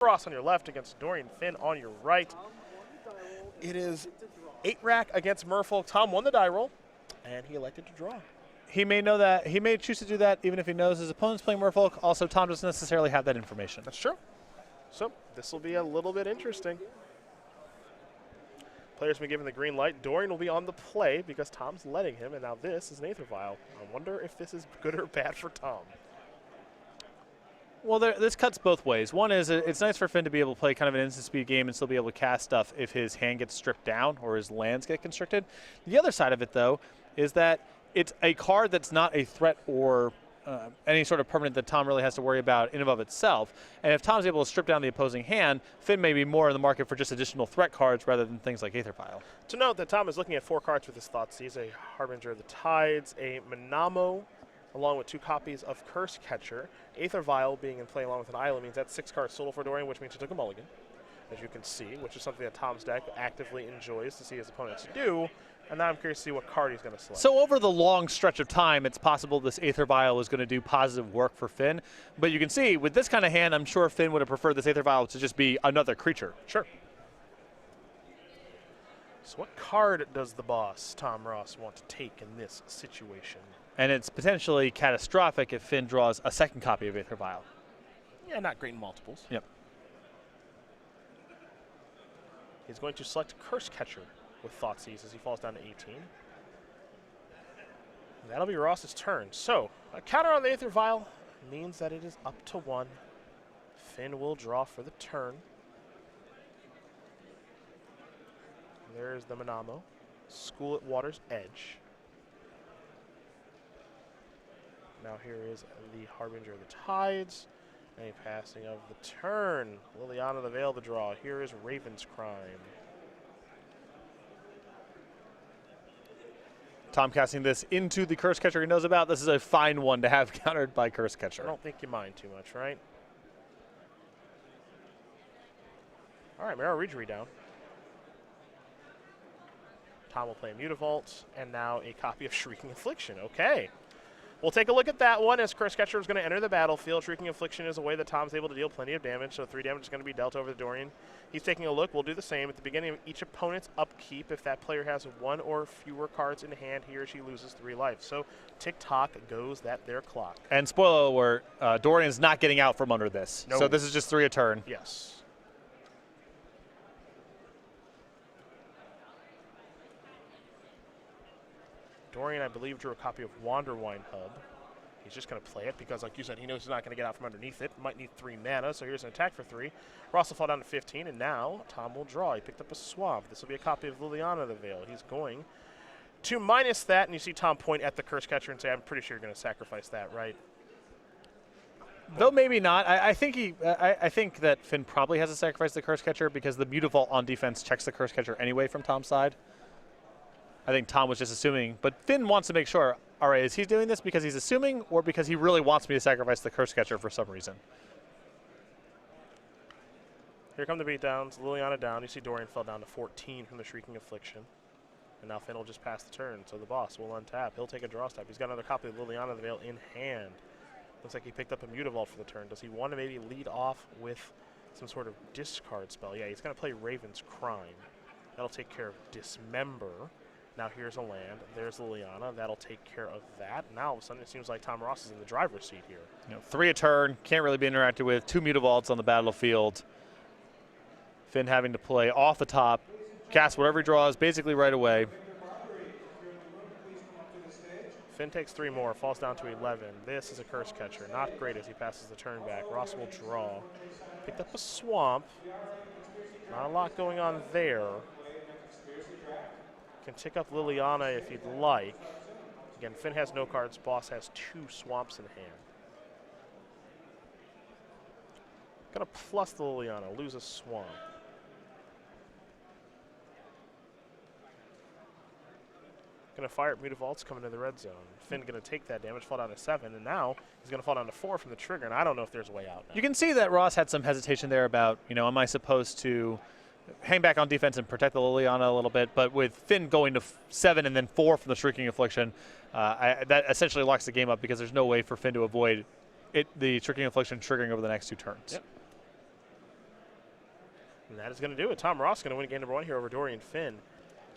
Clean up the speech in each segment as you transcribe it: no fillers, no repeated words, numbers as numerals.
Ross on your left against Dorian Finn on your right. It is 8-rack against Merfolk. Tom won the die roll, and he elected to draw. He may know that. He may choose to do that even if he knows his opponent's playing Merfolk. Also, Tom doesn't necessarily have that information. That's true. So this will be a little bit interesting. Players been given the green light. Dorian will be on the play because Tom's letting him, and now this is an Aether Vial. I wonder if this is good or bad for Tom. Well, this cuts both ways. One is it's nice for Finn to be able to play kind of an instant speed game and still be able to cast stuff if his hand gets stripped down or his lands get constricted. The other side of it, though, is that it's a card that's not a threat or any sort of permanent that Tom really has to worry about in and of itself. And if Tom's able to strip down the opposing hand, Finn may be more in the market for just additional threat cards rather than things like Aether Vial. To note that Tom is looking at 4 cards with his Thoughtseize, a Harbinger of the Tides, a Manamo, along with 2 copies of Curse Catcher. Aether Vial being in play along with an island means that's 6 cards total for Dorian, which means he took a mulligan, as you can see, which is something that Tom's deck actively enjoys to see his opponents do. And now I'm curious to see what card he's going to select. So over the long stretch of time, it's possible this Aether Vial is going to do positive work for Finn. But you can see, with this kind of hand, I'm sure Finn would have preferred this Aether Vial to just be another creature. Sure. So what card does the boss, Tom Ross, want to take in this situation? And it's potentially catastrophic if Finn draws a second copy of Aether Vial. Yeah, not great in multiples. Yep. He's going to select Curse Catcher with Thoughtseize as he falls down to 18. That'll be Ross's turn. So, a counter on the Aether Vial means that it is up to 1. Finn will draw for the turn. There's the Manamo. School at Water's Edge. Now here is the Harbinger of the Tides. And a passing of the turn. Liliana the Veil to draw. Here is Raven's Crime. Tom casting this into the Curse Catcher he knows about. This is a fine one to have countered by Curse Catcher. I don't think you mind too much, right? All right, Marrow Regery down. Tom will play Mutavault, and now a copy of Shrieking Affliction. Okay. We'll take a look at that one as Curse Catcher is going to enter the battlefield. Shrieking Affliction is a way that Tom's able to deal plenty of damage, so 3 damage is going to be dealt over the Dorian. He's taking a look. We'll do the same. At the beginning of each opponent's upkeep, if that player has 1 or fewer cards in hand, he or she loses 3 life. So tick-tock goes their clock. And spoiler alert, Dorian's not getting out from under this. No. So this is just 3 a turn. Yes. Dorian, I believe, drew a copy of Wanderwine Hub. He's just going to play it because, like you said, he knows he's not going to get out from underneath it. Might need 3 mana, so here's an attack for 3. Ross will fall down to 15, and now Tom will draw. He picked up a Swamp. This will be a copy of Liliana the Veil. He's going to minus that, and you see Tom point at the Curse Catcher and say, I'm pretty sure you're going to sacrifice that, right? Though maybe not. I think I think that Finn probably has to sacrifice the Curse Catcher because the Mutavault on defense checks the Curse Catcher anyway from Tom's side. I think Tom was just assuming, but Finn wants to make sure, all right, is he doing this because he's assuming or because he really wants me to sacrifice the Curse Catcher for some reason? Here come the beatdowns. Liliana down. You see Dorian fell down to 14 from the Shrieking Affliction. And now Finn will just pass the turn, so the boss will untap. He'll take a draw step. He's got another copy of Liliana the Veil in hand. Looks like he picked up a Mutavault for the turn. Does he want to maybe lead off with some sort of discard spell? Yeah, he's going to play Raven's Crime. That'll take care of Dismember. Now here's a land. There's Liliana. That'll take care of that. Now all of a sudden it seems like Tom Ross is in the driver's seat here. 3 a turn, can't really be interacted with. 2 Mutavaults on the battlefield. Finn having to play off the top, cast whatever he draws basically right away. Finn takes 3 more, falls down to 11. This is a Curse Catcher. Not great as he passes the turn back. Ross will draw. Picked up a Swamp. Not a lot going on there. Can tick up Liliana if he'd like. Again, Finn has no cards. Boss has 2 Swamps in hand. Gonna plus the Liliana, lose a Swamp. Gonna fire at Mutavaults, coming to the red zone. Finn gonna take that damage, fall down to 7, and now he's gonna fall down to 4 from the trigger, and I don't know if there's a way out now. You can see that Ross had some hesitation there about, am I supposed to hang back on defense and protect the Liliana a little bit, but with Finn going to 7 and then 4 from the Shrieking Affliction, that essentially locks the game up because there's no way for Finn to avoid the Shrieking Affliction triggering over the next 2 turns. Yep. And that is going to do it. Tom Ross going to win game number 1 here over Dorian Finn.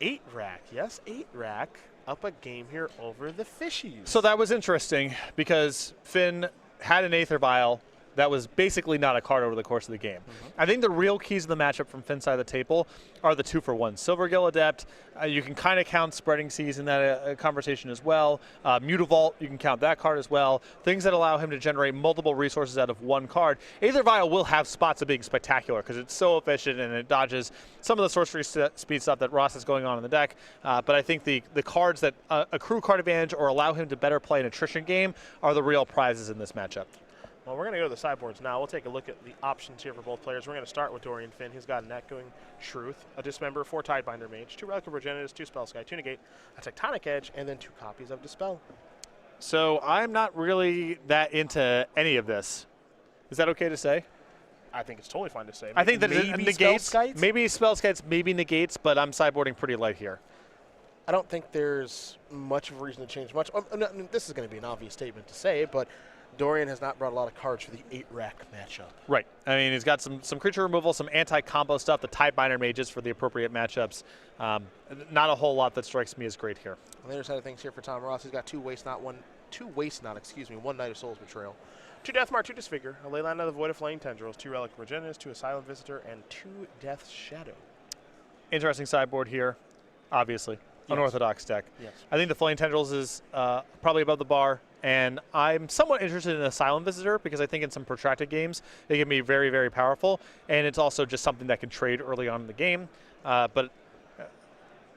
8-rack. Yes, 8-rack. Up a game here over the Fishies. So that was interesting because Finn had an Aether Vial that was basically not a card over the course of the game. I think the real keys of the matchup from Finn's side of the table are the 2-for-1. Silvergill Adept, you can kind of count Spreading Seas in that conversation as well. Mutavault, you can count that card as well. Things that allow him to generate multiple resources out of one card. Aether Vial will have spots of being spectacular because it's so efficient and it dodges some of the sorcery speed stuff that Ross has going on in the deck. But I think the cards that accrue card advantage or allow him to better play an attrition game are the real prizes in this matchup. Well, we're going to go to the sideboards now. We'll take a look at the options here for both players. We're going to start with Dorian Finn. He's got an Echoing Truth, a Dismember, 4 Tidebinder Mage, 2 Relic of Progenitus, 2 Spellskite, 2 Negate, a Tectonic Edge, and then 2 copies of Dispel. So I'm not really that into any of this. Is that okay to say? I think it's totally fine to say. I think that maybe it negates, Spellskites? maybe Spellskites, maybe negates, but I'm sideboarding pretty light here. I don't think there's much of a reason to change much. This is going to be an obvious statement to say, but Dorian has not brought a lot of cards for the 8-rack matchup. Right. I mean, he's got some creature removal, some anti-combo stuff, the Tidebinder Mages for the appropriate matchups. Not a whole lot that strikes me as great here. On the other side of things here for Tom Ross, he's got 2 Waste Not, 1 Night of Soul's Betrayal, 2 Deathmark, 2 Disfigure, a Leyline of the Void of Flame Tendrils, 2 Relic of Progenitus, 2 Asylum Visitor, and 2 Death's Shadow. Interesting sideboard here, obviously. Yes. Unorthodox deck. Yes. I think the Flame Tendrils is probably above the ar, and I'm somewhat interested in Asylum Visitor because I think in some protracted games it can be very, very powerful, and it's also just something that can trade early on in the game. But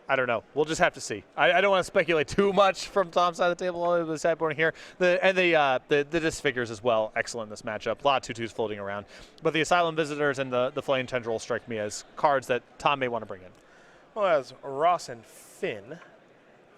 I don't know. We'll just have to see. I don't want to speculate too much from Tom's side of the table all over the sideboard here. The Disfigures as well, excellent in this matchup. A lot of 2/2s floating around. But the Asylum Visitors and the Flame Tendrils strike me as cards that Tom may want to bring in. Well, as Ross and Finn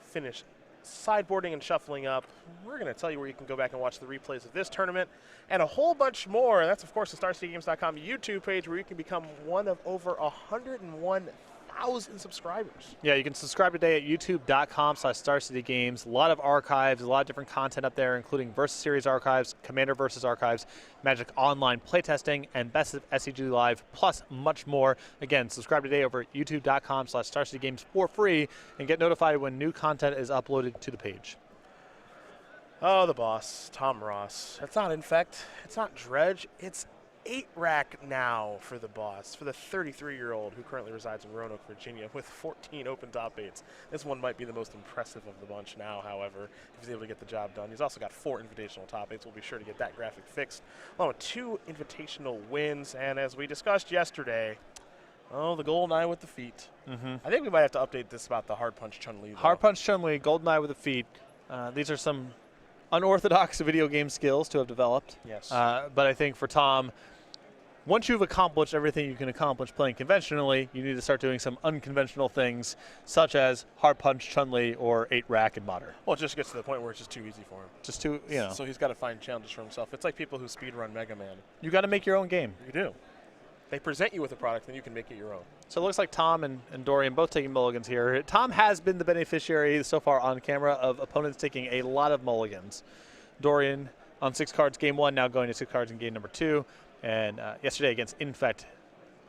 finish sideboarding and shuffling up, we're going to tell you where you can go back and watch the replays of this tournament and a whole bunch more. That's, of course, the StarCityGames.com YouTube page where you can become one of over 101,000 subscribers. Yeah, you can subscribe today at youtube.com/StarCityGames. A lot of archives, a lot of different content up there, including Versus Series archives, Commander Versus archives, Magic Online playtesting, and Best of SCG Live, plus much more. Again, subscribe today over at youtube.com/StarCityGames for free and get notified when new content is uploaded to the page. Oh, the boss, Tom Ross. It's not Infect. It's not Dredge. It's 8-rack now for the boss, for the 33-year-old who currently resides in Roanoke, Virginia, with 14 open top 8s. This one might be the most impressive of the bunch now, however, if he's able to get the job done. He's also got 4 invitational top 8s. We'll be sure to get that graphic fixed, along with 2 invitational wins. And as we discussed yesterday, the Goldeneye with the feet. I think we might have to update this about the Hard Punch Chun-Li. Hard Punch Chun-Li, Goldeneye with the feet. These are some unorthodox video game skills to have developed. Yes. But I think for Tom, once you've accomplished everything you can accomplish playing conventionally, you need to start doing some unconventional things, such as Hard Punch Chun-Li or 8-rack in Modern. Well, it just gets to the point where it's just too easy for him. Just too, So he's got to find challenges for himself. It's like people who speedrun Mega Man. You got to make your own game. You do. They present you with a product, then you can make it your own. So it looks like Tom and Dorian both taking mulligans here. Tom has been the beneficiary so far on camera of opponents taking a lot of mulligans. Dorian on 6 cards game 1, now going to 6 cards in game number 2. And yesterday against Infect,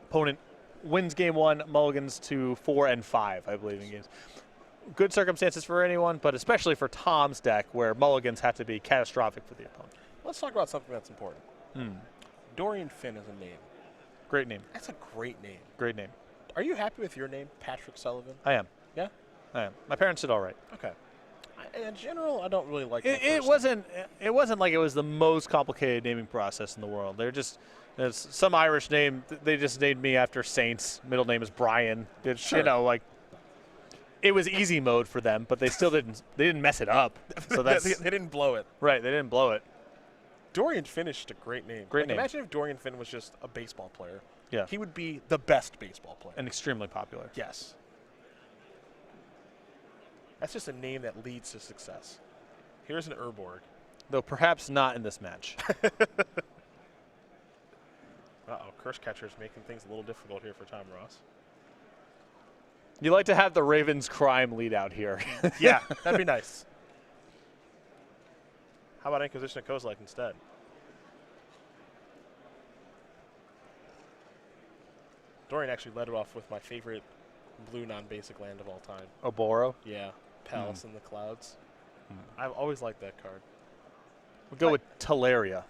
opponent wins game 1, mulligans to 4 and 5, I believe, in games. Good circumstances for anyone, but especially for Tom's deck, where mulligans have to be catastrophic for the opponent. Let's talk about something that's important. Dorian Finn is a name. Great name. That's a great name. Great name. Are you happy with your name, Patrick Sullivan? I am. Yeah? I am. My parents did all right. Okay. In general, I don't really like It wasn't like it was the most complicated naming process in the world. They're just some Irish name. They just named me after saints. Middle name is Brian. Sure. It was easy mode for them, but they still didn't. They didn't mess it up. So that's they didn't blow it. Right. They didn't blow it. Dorian Finn is just a great name. Great name. Imagine if Dorian Finn was just a baseball player. Yeah. He would be the best baseball player. And extremely popular. Yes. That's just a name that leads to success. Here's an Urborg. Though perhaps not in this match. Curse Catcher's making things a little difficult here for Tom Ross. You like to have the Ravens crime lead out here. Yeah, that'd be nice. How about Inquisition of Kozilek instead? Dorian actually led it off with my favorite blue non-basic land of all time. Oboro. Yeah, Palace in the Clouds. Hmm. I've always liked that card. We'll go with Teleria.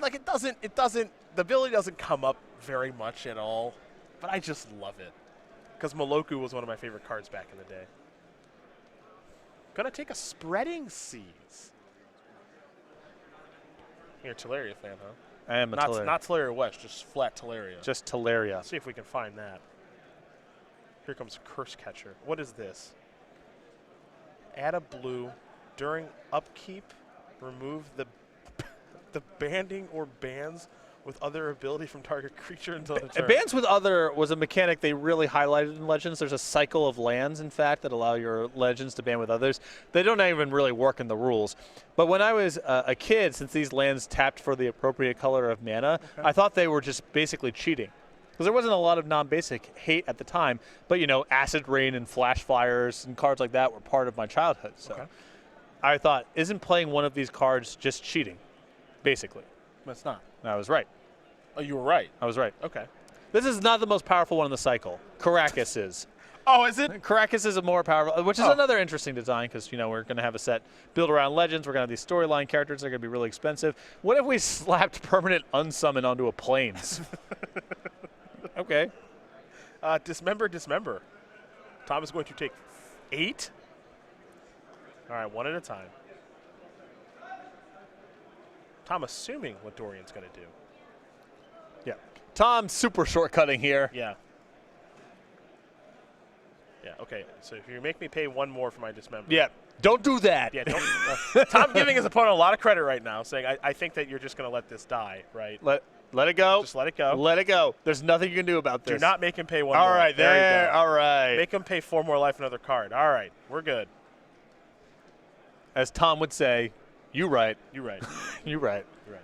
Like it doesn't. The ability doesn't come up very much at all, but I just love it because Moloku was one of my favorite cards back in the day. Gonna take a Spreading Seas. You're a Teleria fan, huh? I am a Teleria. Not Teleria West, just flat Teleria. Just Teleria. Let's see if we can find that. Here comes Curse Catcher. What is this? Add a blue. During upkeep, remove the banding or bans with other ability from target creature until the turn. Bans with other was a mechanic they really highlighted in Legends. There's a cycle of lands, in fact, that allow your Legends to ban with others. They don't even really work in the rules. But when I was a kid, since these lands tapped for the appropriate color of mana, I thought they were just basically cheating. Because there wasn't a lot of non-basic hate at the time. But, you know, Acid Rain and Flash Fires and cards like that were part of my childhood. So I thought, isn't playing one of these cards just cheating? Basically. But it's not. And I was right. Oh, you were right. I was right. Okay. This is not the most powerful one in the cycle. Caracas is. Oh, is it? Caracas is a more powerful, which is another interesting design because, you know, we're going to have a set built around Legends. We're going to have these storyline characters. They're going to be really expensive. What if we slapped permanent unsummon onto a Plains? Okay. Dismember. Tom is going to take 8. All right, one at a time. Tom assuming what Dorian's going to do. Yeah. Tom's super shortcutting here. Yeah. Yeah, okay. So if you make me pay 1 more for my dismember. Yeah. Don't do that. Yeah, don't. Tom giving his opponent a lot of credit right now, saying, I think that you're just going to let this die, right? Let it go. Just let it go. Let it go. There's nothing you can do about this. Do not make him pay 1 All more. right, there you go. All right. Make him pay 4 more life, another card. All right, we're good. As Tom would say, you right. You right. You right. You're right.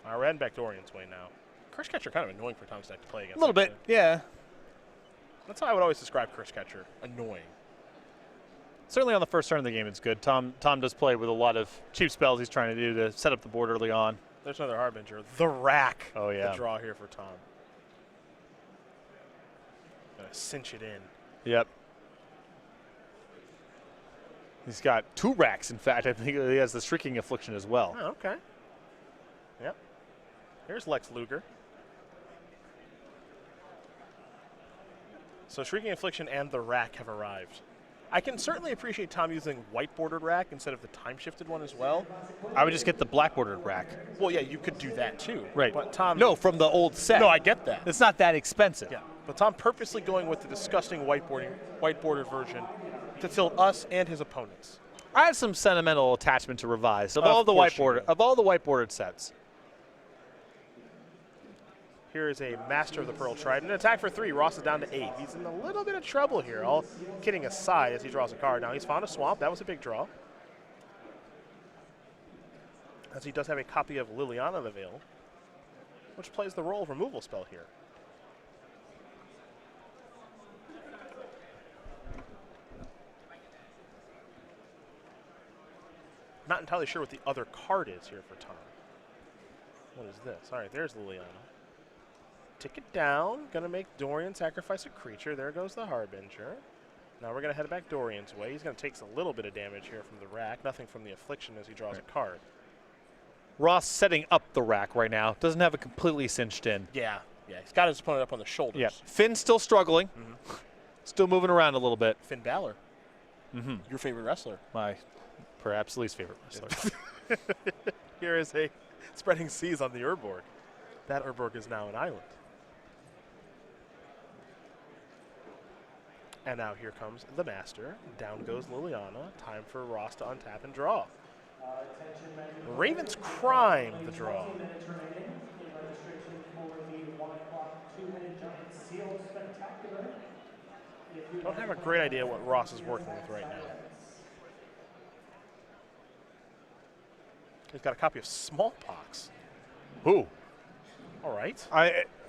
All right, we're heading back Dorian's way now. Curse Catcher kind of annoying for Tom's deck to play against. A little bit, yeah. That's how I would always describe Curse Catcher. Annoying. Certainly on the first turn of the game, it's good. Tom does play with a lot of cheap spells he's trying to do to set up the board early on. There's another Harbinger. The Rack. Oh, yeah. The draw here for Tom. Gonna cinch it in. Yep. He's got 2 racks, in fact. I think he has the Shrieking Affliction as well. Oh, okay. Yep. Here's Lex Luger. So Shrieking Affliction and the Rack have arrived. I can certainly appreciate Tom using white-bordered rack instead of the time-shifted one as well. I would just get the black-bordered rack. Well, yeah, you could do that too. Right. But Tom... No, from the old set. No, I get that. It's not that expensive. Yeah. But Tom purposely going with the disgusting white-bordered version to tilt us and his opponents. I have some sentimental attachment to Revise of Of all the course you white-bordered sets. Here is a Master of the Pearl Trident. Attack for 3. Ross is down to 8. He's in a little bit of trouble here, all kidding aside as he draws a card. Now he's found a swamp. That was a big draw. As he does have a copy of Liliana the Veil, which plays the role of removal spell here. Not entirely sure what the other card is here for Tom. What is this? All right, there's Liliana. Tick it down. Gonna make Dorian sacrifice a creature. There goes the Harbinger. Now we're gonna head back Dorian's way. He's gonna take a little bit of damage here from the rack. Nothing from the Affliction as he draws a card. Ross setting up the rack right now. Doesn't have it completely cinched in. Yeah. He's got his opponent up on the shoulders. Yeah. Finn's still struggling. Still moving around a little bit. Finn Balor. Your favorite wrestler. My perhaps least favorite wrestler. Here is a Spreading Seas on the Urborg. That Urborg is now an island. And now here comes the Master. Down goes Liliana. Time for Ross to untap and draw. Raven's Crime, the draw. Don't have a great idea what Ross is working with right now. He's got a copy of Smallpox. Ooh. All right.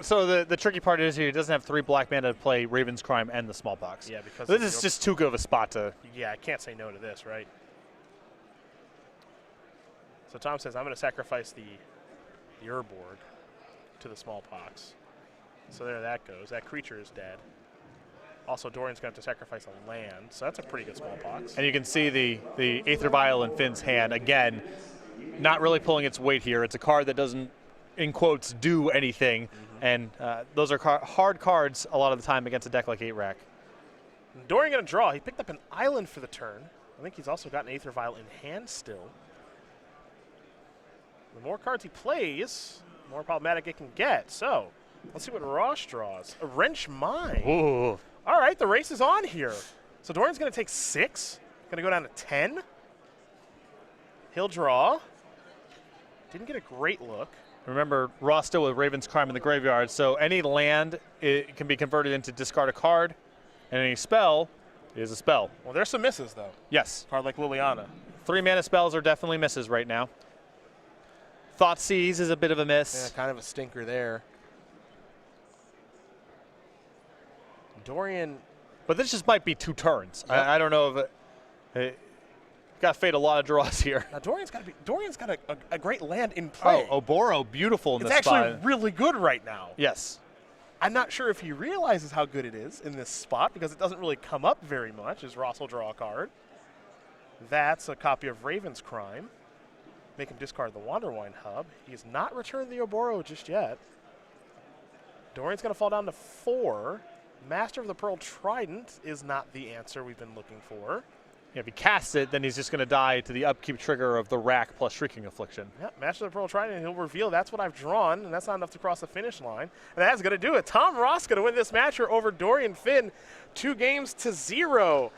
So the tricky part is he doesn't have 3 black mana to play Raven's Crime and the Smallpox. Yeah, because this is just too good of a spot to. Yeah, I can't say no to this, right? So Tom says, I'm going to sacrifice the your board to the smallpox. So there that goes. That creature is dead. Also, Dorian's going to have to sacrifice a land, so that's a pretty good smallpox. And you can see the Aether Vial in Finn's hand, again, not really pulling its weight here. It's a card that doesn't, in quotes, do anything. And those are hard cards a lot of the time against a deck like 8-Rack. Dorian going to draw. He picked up an island for the turn. I think he's also got an Aether Vial in hand still. The more cards he plays, the more problematic it can get. So, let's see what Ross draws. A Wrench Mine. Ooh. All right, the race is on here. So Dorian's going to take 6. Going to go down to 10. He'll draw. Didn't get a great look. Remember, Ross still with Raven's Crime in the graveyard, so any land it can be converted into discard a card, and any spell is a spell. Well, there's some misses, though. Yes. A card like Liliana. 3-mana spells are definitely misses right now. Thoughtseize is a bit of a miss. Yeah, kind of a stinker there. Dorian. But this just might be 2 turns. Yep. I don't know if it got to fade a lot of draws here. Now Dorian's got a great land in play. Oh, Oboro, beautiful in it's this spot. actually really good right now. Yes. I'm not sure if he realizes how good it is in this spot because it doesn't really come up very much as Ross will draw a card. That's a copy of Raven's Crime. Make him discard the Wanderwine Hub. He has not returned the Oboro just yet. Dorian's going to fall down to 4. Master of the Pearl Trident is not the answer we've been looking for. Yeah, if he casts it, then he's just going to die to the upkeep trigger of the rack plus Shrieking Affliction. Yeah, Master of the Pearl Trident, he'll reveal that's what I've drawn, and that's not enough to cross the finish line. And that's going to do it. Tom Ross going to win this match here over Dorian Finn. 2-0.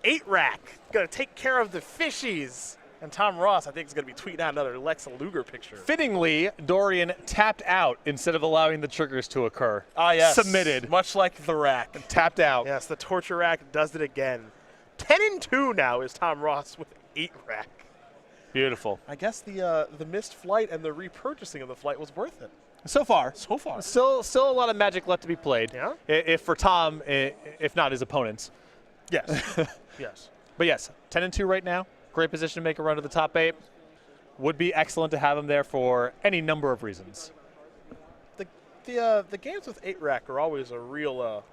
8-Rack going to take care of the fishies. And Tom Ross, I think, is going to be tweeting out another Lex Luger picture. Fittingly, Dorian tapped out instead of allowing the triggers to occur. Ah, yes. Submitted. Much like the rack. Tapped out. Yes, the Torture Rack does it again. 10-2 now is Tom Ross with 8-Rack. Beautiful. I guess the missed flight and the repurchasing of the flight was worth it. So far. So far. Still a lot of Magic left to be played. Yeah? If for Tom, if not his opponents. Yes. Yes. But yes, 10-2 right now. Great position to make a run to the top 8. Would be excellent to have him there for any number of reasons. The games with 8-Rack are always a real